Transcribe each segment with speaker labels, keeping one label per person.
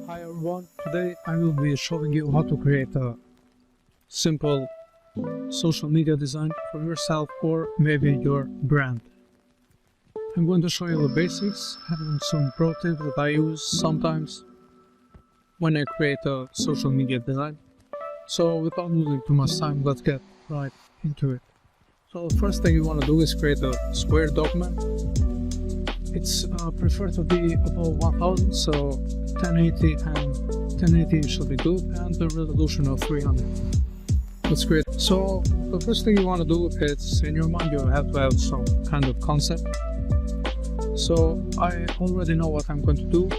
Speaker 1: Hi everyone, today I will be showing you how to create a simple social media design for yourself or maybe your brand. I'm going to show you the basics and some pro tips that I use sometimes when I create a social media design. So without losing too much time, let's get right into it. So the first thing you want to do is create a square document. It's preferred to be above 1000, so 1080 and 1080 should be good, and the resolution of 300. That's great. So the first thing you want to do is, in your mind, you have to have some kind of concept. So I already know what I'm going to do.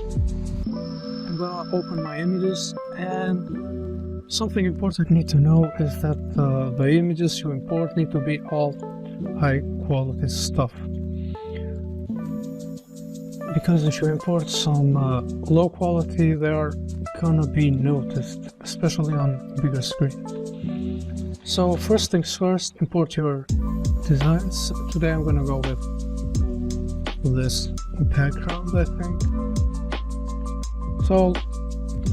Speaker 1: I'm going to open my images, and something important you need to know is that the images you import need to be all high quality stuff. Because if you import some low quality, they are gonna be noticed, especially on bigger screen. So first things first, import your designs. Today I'm gonna go with this background, I think. So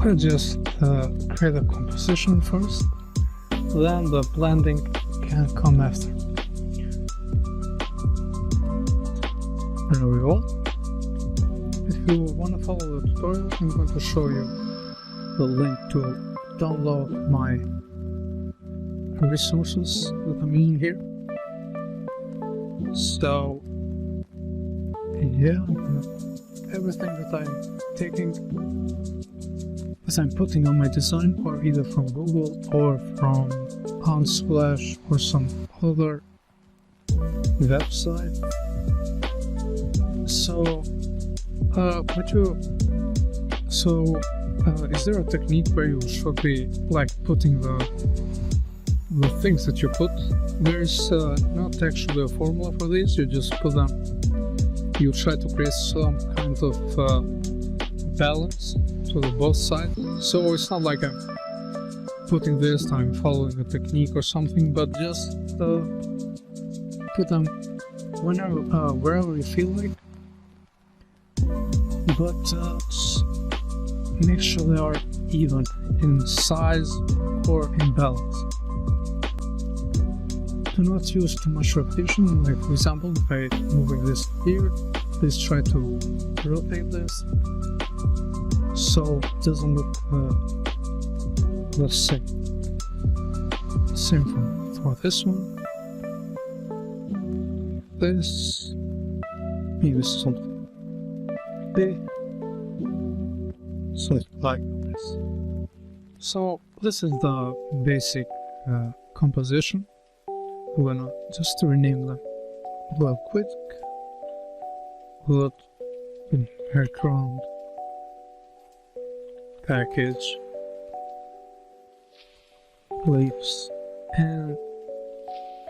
Speaker 1: I'll just create a composition first, then the blending can come after. There we go. If you want to follow the tutorial, I'm going to show you the link to download my resources that I'm using here. So, yeah, everything that I'm taking, as I'm putting on my design, or either from Google or from Unsplash or some other website. So, is there a technique where you should be like putting the things that you put? There's not actually a formula for this. You just put them. You try to create some kind of balance to the both sides. So it's not like I'm putting this, I'm following a technique or something, but just put them whenever, wherever you feel like. But make sure they are even in size or in balance. Do not use too much repetition, like for example, by moving this here, please try to rotate this so it doesn't look the same. Same for this one. This, maybe something big. So like this. So this is the basic composition. We're gonna just rename them real quick. Put in background package leaves and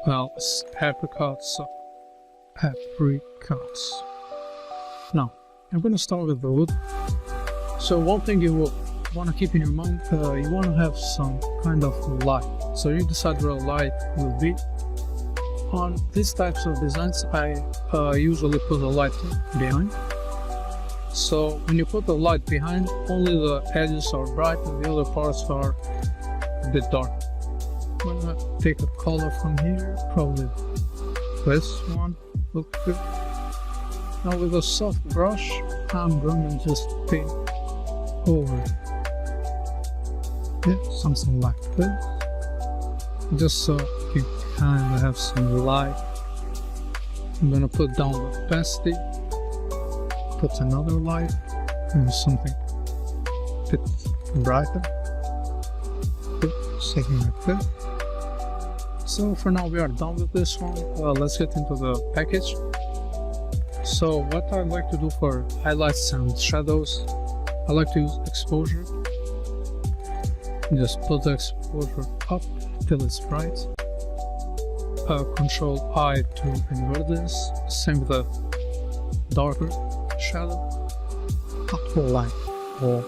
Speaker 1: well, it's apricots. So apricots. Now I'm going to start with the wood. So one thing you will want to keep in your mind, you want to have some kind of light. So you decide where light will be. On these types of designs, I usually put a light behind. So when you put the light behind, only the edges are bright and the other parts are a bit dark. I'm going to take a color from here, probably this one, look good. Now with a soft brush, I'm going to just paint over it. Yeah, something like this. Just so you kind of have some light. I'm going to put down the opacity, put another light, and something a bit brighter. Something like this. So for now we are done with this one. Well, let's get into the package. So what I like to do for highlights and shadows, I like to use exposure. Just put the exposure up till it's bright. Control I to invert this. Same with the darker shadow. Not for light. Or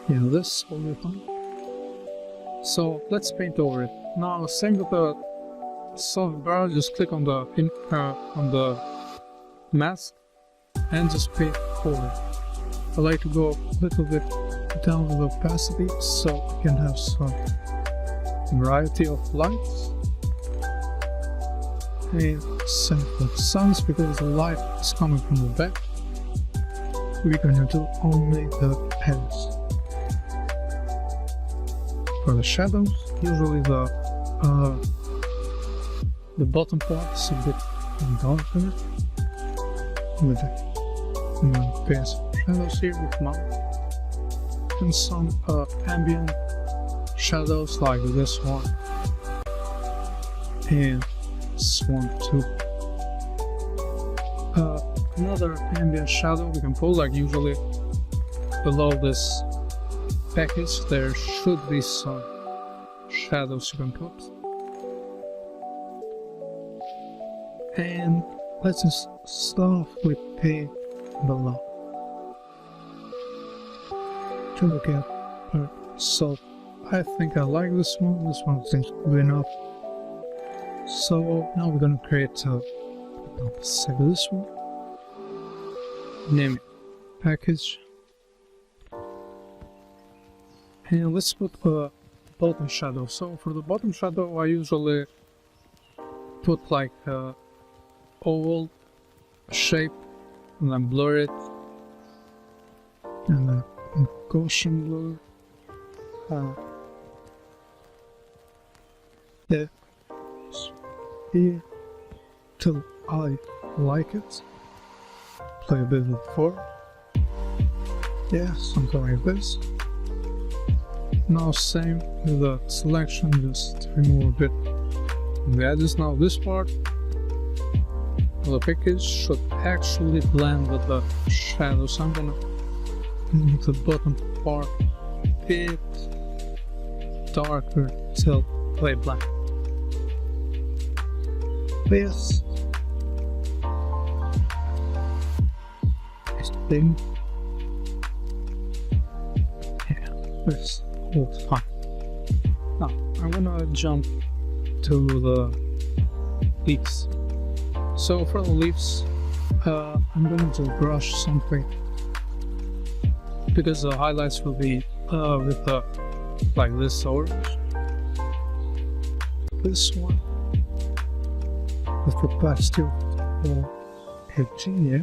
Speaker 1: yeah, this will be fine. So let's paint over it. Now same with the soft brush. Just click on the mask and just paint over it. I like to go a little bit down with opacity so I can have some variety of lights. And same for the suns, because the light is coming from the back. We're gonna do only the heads. For the shadows, usually the bottom part is a bit darker. With the pair shadows here with mouth, and some ambient shadows like this one and this one too. Another ambient shadow we can pull, like usually below this package there should be some shadows you can put. And let's just start with paint below to look at her. So I think I like this one seems good enough. So now we're gonna create a save this one, name it package, and let's put a bottom shadow. So for the bottom shadow I usually put like a oval shape and then blur it, and then Gaussian blur. Yeah, here till I like it. Play a bit with forward. Yeah, something like this. Now same with the selection, just remove a bit of the edges. Now this part of the package should actually blend with the shadows. I'm gonna make the bottom part a bit darker till play black. This is the thing. Yeah, this all fine. Now I'm gonna jump to the leaves. So for the leaves, I'm going to brush something because the highlights will be with like this orange. This one with the pastel or edging, yeah.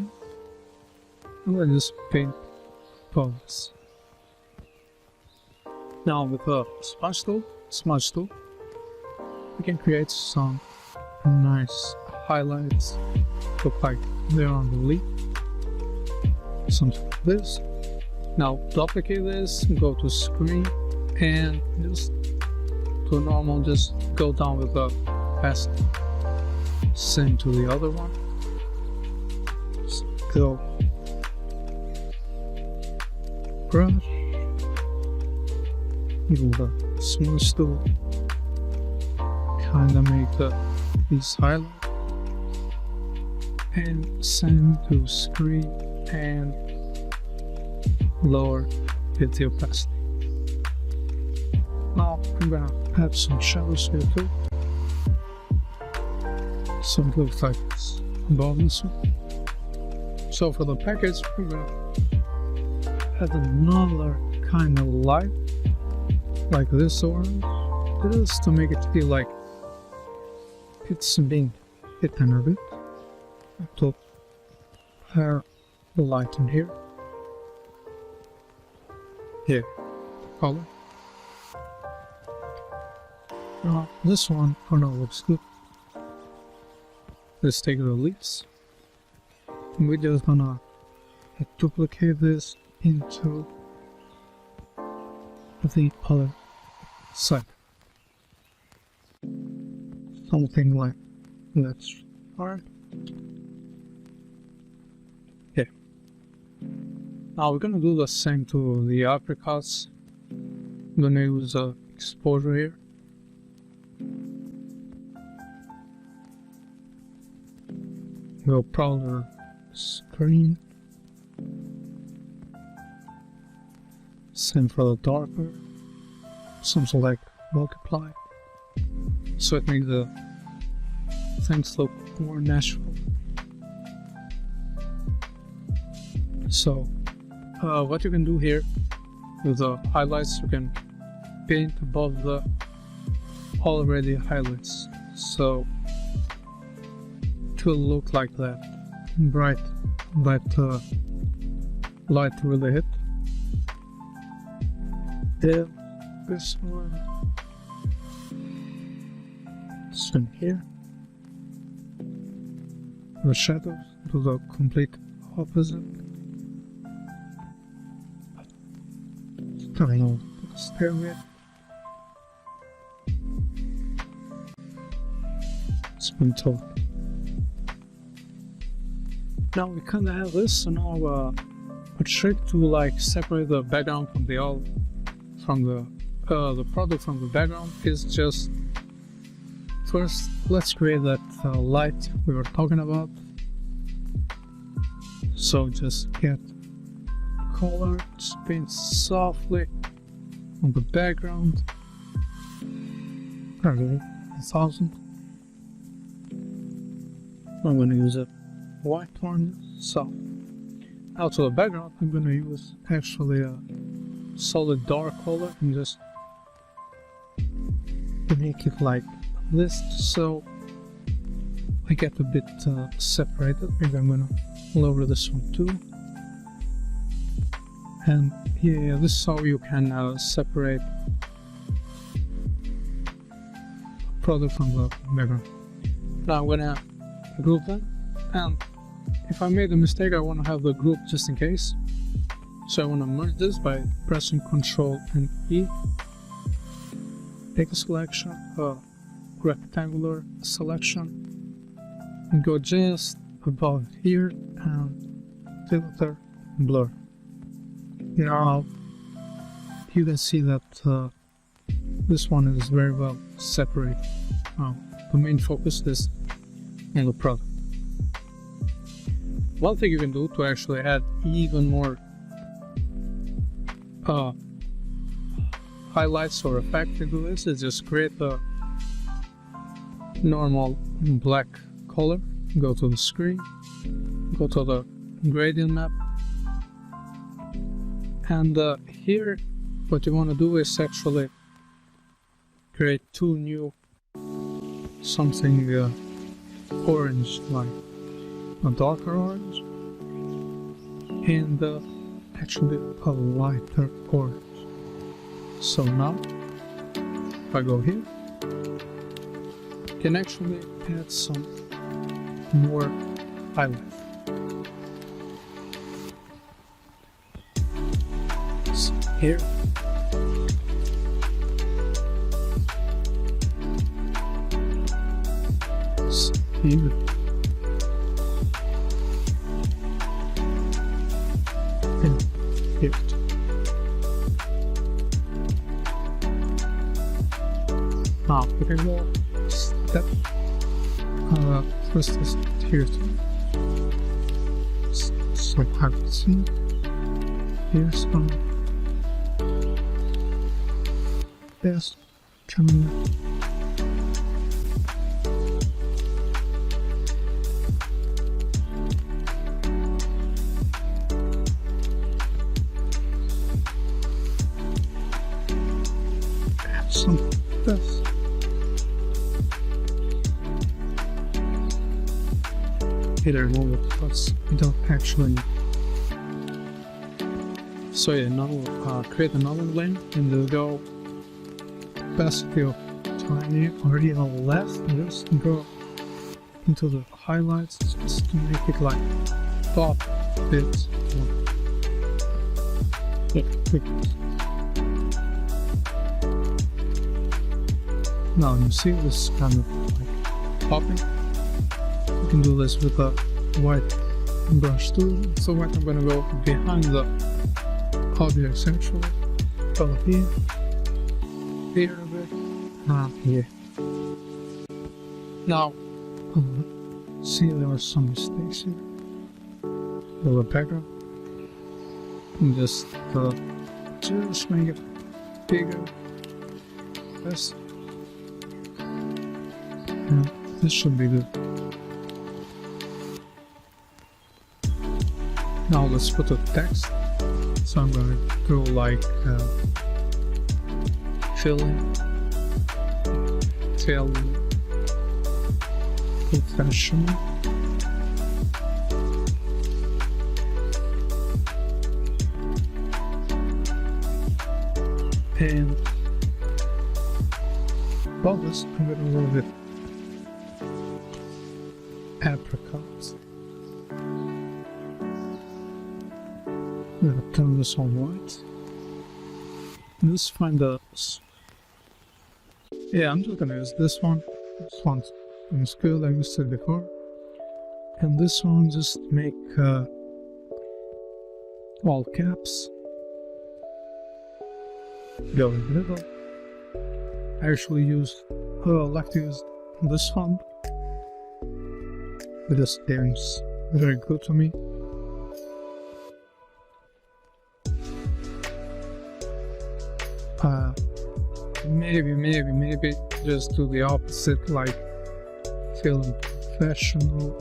Speaker 1: And then just paint pose. Now with the smudge tool, we can create some nice highlights, look like they're on the leaf, something like this. Now duplicate this, go to screen, and just to normal, just go down with the opacity. Same to the other one. Just go brush, use the smudge tool, kinda make these highlights. And same to screen and lower the opacity. Now I'm gonna add some shadows here too, so it looks like it's above this one. So for the package, we're gonna add another kind of light, like this orange. It is to make it feel like it's being hidden a bit. To pair the light in here. Here, color. Now this one for now looks good. Let's take the leaves. We're just gonna duplicate this into the other side. Something like that. Alright. Okay. Now we're gonna do the same to the apricots. I'm gonna use exposure here. Go powder screen. Same for the darker. Some select multiply. So it makes the things look more natural. So what you can do here with the highlights, you can paint above the already highlights, so it will look like that, bright, but light really hit. Then this one, same here. The shadows do the complete opposite. Starting on the stairway. Spin top. Now we kinda have this, so now a trick to like separate the background from the product from the background is just first let's create that light we were talking about. So just get color, spin softly on the background. Okay, 1000. I'm gonna use a white one, soft. Now to the background, I'm gonna use actually a solid dark color and just make it like this, so I get a bit separated. Maybe I'm gonna lower this one too. And yeah, this is how you can separate product from the background. Now I'm gonna group them, and if I made a mistake I want to have the group just in case, so I want to merge this by pressing Ctrl and E. Take a selection, a rectangular selection, and go just above here and filter blur. Now you can see that this one is very well separated. Now the main focus is on the product. One thing you can do to actually add even more highlights or effect into this is just create a normal black color, go to the screen, go to the gradient map, and here what you want to do is actually create two new something orange, like a darker orange and actually a lighter orange. So now if I go here, you can actually add some more highlights. So here here. And here. Now we can go step. First is here too. So I can see here's some best coming. Some this. Here remove it because we don't actually need. So yeah, now we'll create another lane and we'll go opacity of tiny or even less, and just go into the highlights just to make it like top bit. Yeah, click. Now you see this kind of like popping. You can do this with a white brush too. So what I'm gonna go behind the objects actually. Follow here, here a bit, and here. Now, see there are some mistakes here. The background. And just make it bigger. This. And this should be good. Now let's put a text. So I'm going to do like filling, professional, and well, this I'm going to go with apricots. I'm going to turn this on white. Let's find the... Yeah, I'm just going to use this one. This one's good, like we said before. And this one, just make all caps. Go in the middle. I actually like to use this font. It just seems very good to me. Maybe just do the opposite, like film professional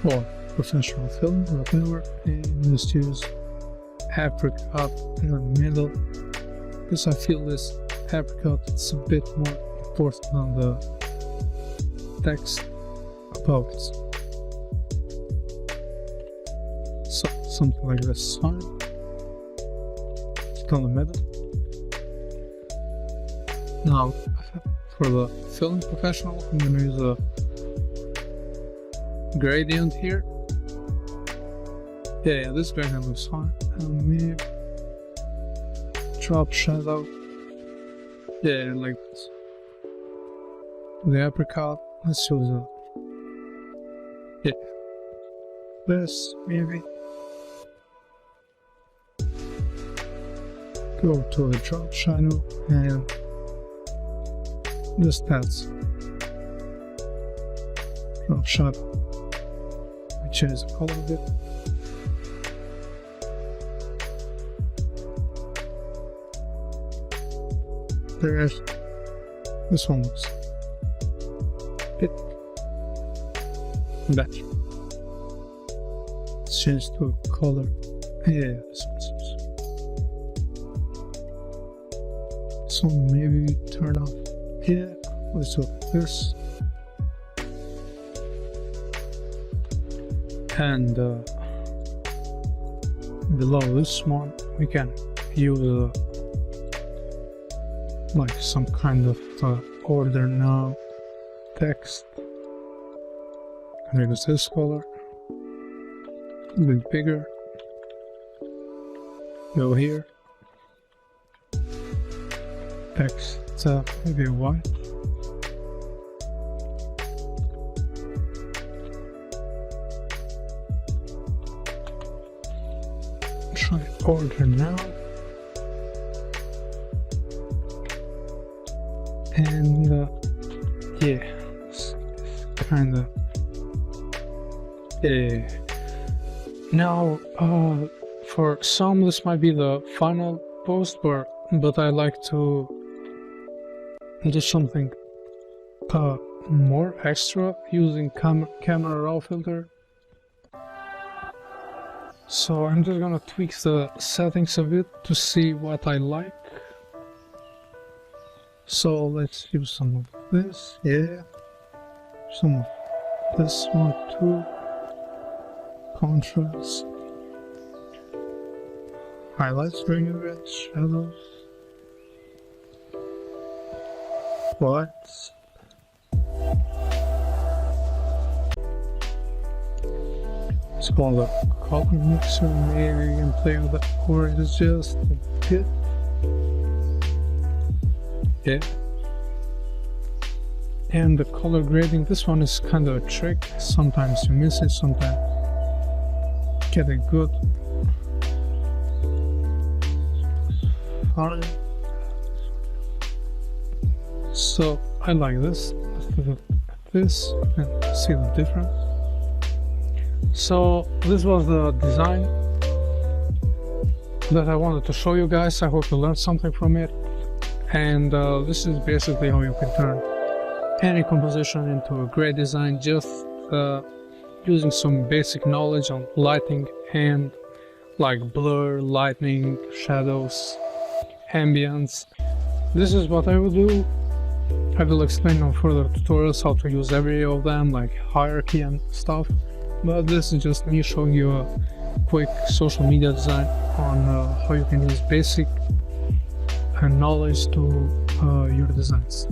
Speaker 1: or professional film, whatever, and just use apricot in the middle, because I feel this apricot is a bit more important than the text above it. So something like this is fine. On the middle. Now for the film professional, I'm going to use a gradient here. Yeah, this gradient looks fine. And maybe drop shadow. Yeah, like this. The apricot, let's use a this maybe. Go to the drop shadow and just that's drop shadow. I change the color of it. There's this one looks a bit better. Let's change to a color. Yeah, this one's. So maybe turn off here. Let's do this. And below this one, we can use like some kind of order now text. And use this color, a bit bigger. Go here. Text maybe white. Try order now. And yeah, it's kind of now for some this might be the final post, but I like to do something more extra using camera raw filter. So I'm just gonna tweak the settings a bit to see what I like. So let's use some of this, some of this one too. Contrast, highlights, bring it red, shadows, whites. It's called a color mixer. Maybe you can play with it, or it's just a bit. Yeah. And the color grading, this one is kind of a trick. Sometimes you miss it, sometimes get it good. Fine. So I like this. Let's look at this and see the difference. So this was the design that I wanted to show you guys. I hope you learned something from it. And this is basically how you can turn any composition into a great design. Just using some basic knowledge on lighting and like blur, lightning, shadows, ambience. This is what I will do. I will explain on further tutorials how to use every of them, like hierarchy and stuff, but this is just me showing you a quick social media design on how you can use basic knowledge to your designs.